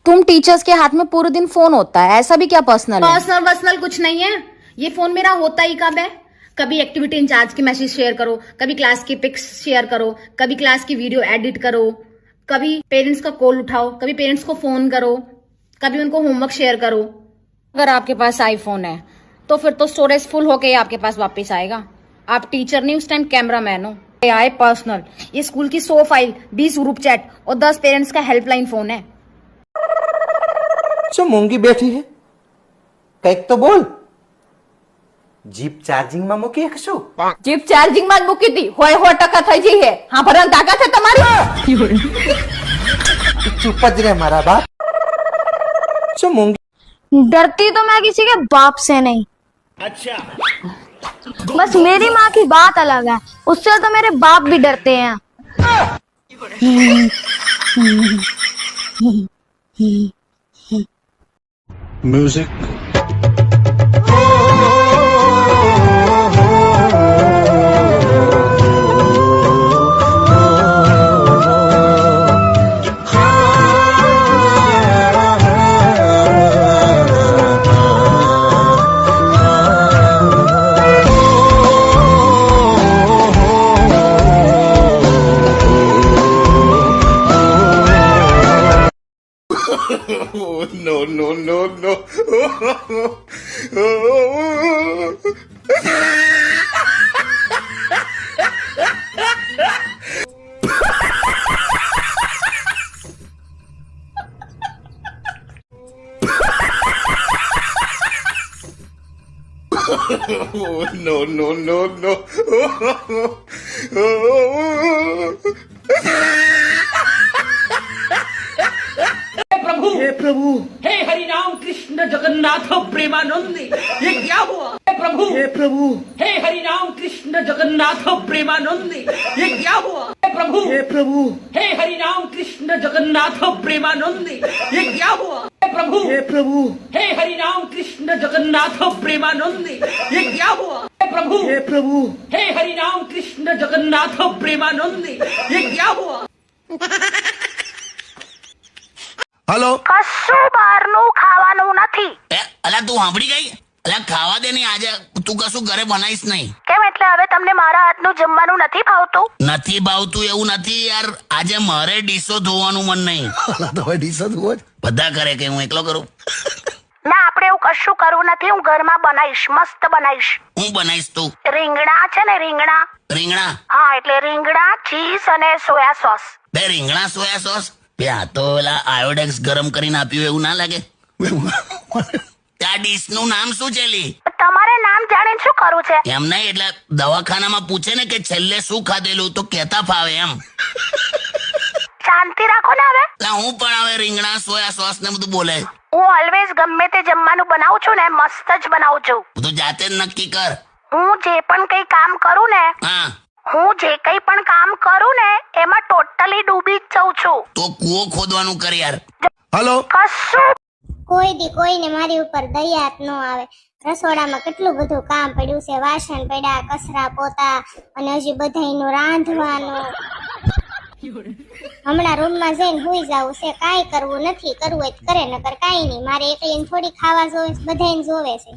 तुम टीचर्स के हाथ में पूरे दिन फोन होता है, ऐसा भी क्या पर्सनल है? पर्सनल कुछ नहीं है। ये फोन मेरा होता ही कब है? कभी एक्टिविटी इंचार्ज की मैसेज शेयर करो, कभी क्लास की पिक्स शेयर करो, कभी क्लास की वीडियो एडिट करो, कभी पेरेंट्स का कॉल उठाओ, कभी पेरेंट्स को फोन करो, कभी उनको होमवर्क शेयर करो। अगर आपके पास आईफोन है तो फिर तो स्टोरेज फुल होके ही आपके पास वापस आएगा। आप टीचर नहीं, उस टाइम कैमरा मैन हो। ये आए पर्सनल, ये स्कूल की 100 फाइल, 20 ग्रुप चैट और 10 पेरेंट्स का हेल्पलाइन फोन है। जो मूंगी बैठी है, कईक तो बोल। जीप चार्जिंग में મૂકી શું? જીપ ચાર્જિંગ માં જ મૂકી હતી, હોય 100% થઈ ગઈ છે। હા, ભરણ તાકાત છે તમારી? चुप ज रे मारा बाप। जो मूंगी डरती तो मैं किसी के बाप से नहीं। अच्छा, बस मेरी माँ की बात अलग है, उससे तो मेरे बाप भी डरते हैं। Music no. No. हे प्रभु, हे हरि राम कृष्ण जगन्नाथ प्रेमानंदी, ये क्या हुआ? हे प्रभु, हे हरि राम कृष्ण जगन्नाथ प्रेमानंदी, ये क्या हुआ? हे प्रभु, हे हरि राम कृष्ण जगन्नाथ प्रेमानंदी, ये क्या हुआ? हे प्रभु, हे हरि राम कृष्ण जगन्नाथ प्रेमानंदी, ये क्या हुआ? हे प्रभु, हे हरि राम कृष्ण जगन्नाथ प्रेमानंदी, ये क्या हुआ? हेलो કશું બહારનું ખાવાનું નથી। અલા તું સાંભળી ગઈ? અલા ખાવા દે ને, આજે તું કશું ઘરે બનાવીશ નહીં। કેમ, એટલે હવે તમને મારા હાથનું જમવાનું નથી ભાવતું? નથી ભાવતું એવું નથી યાર, આજે મારે ડીશો ધોવાનું મન નહીં। तो भाई ડીશો ધોવો જ। બધા કરે કે હું એકલો કરું? ના, આપણે એવું કશું કરવું નથી, હું ઘરમાં બનાવીશ, મસ્ત બનાવીશ। હું બનાવીશ તું? રીંગણા છે ને, રીંગણા। રીંગણા? હા, એટલે રીંગણા, ચીઝ અને સોયા સોસ। બે રીંગણા સોયા સોસ? બે આ તો ઓલા આયોડેક્સ ગરમ કરીને આપ્યું એવું ના લાગે? આ ડીશ નું નામ શું છે લી? તમારે નામ જાણીને શું કરવું છે? એમ નહીં, એટલે દવાખાનામાં પૂછે ને કે છેલ્લે શું ખાધેલું તો કેતા ફાવે એમ। શાંતિ રાખો ને હવે। એટલે હું પણ હવે રીંગણા સોયા સોસ ને બધું બોલે। હું ઓલવેઝ ગમે તે જમવાનું બનાવું છું ને, મસ્ત જ બનાવું છું। તું જાતે જ નક્કી કર। હું જે પણ કઈ કામ કરું ને, હા, એમાં ટોટલી ડૂબી જ જઉં છું। તો કૂવો ખોદવાનું કર યાર। हेलो કશું કોઈ દી કોઈને મારી ઉપર દયા જ ન આવે। રસોડામાં કેટલું બધું કામ પડ્યું છે, વાસણ પડ્યા, કચરા પોતા, અને હજી બધાયનું રાંધવાનું। હમણાં રૂમમાં જઈને હુઈ જાવું છે, કાંઈ કરવું નથી, કરવું હોય તો કરે, નકર કાંઈ નહીં। મારે એકલીને થોડી ખાવા જોવે છે, બધાયને જોવે છે।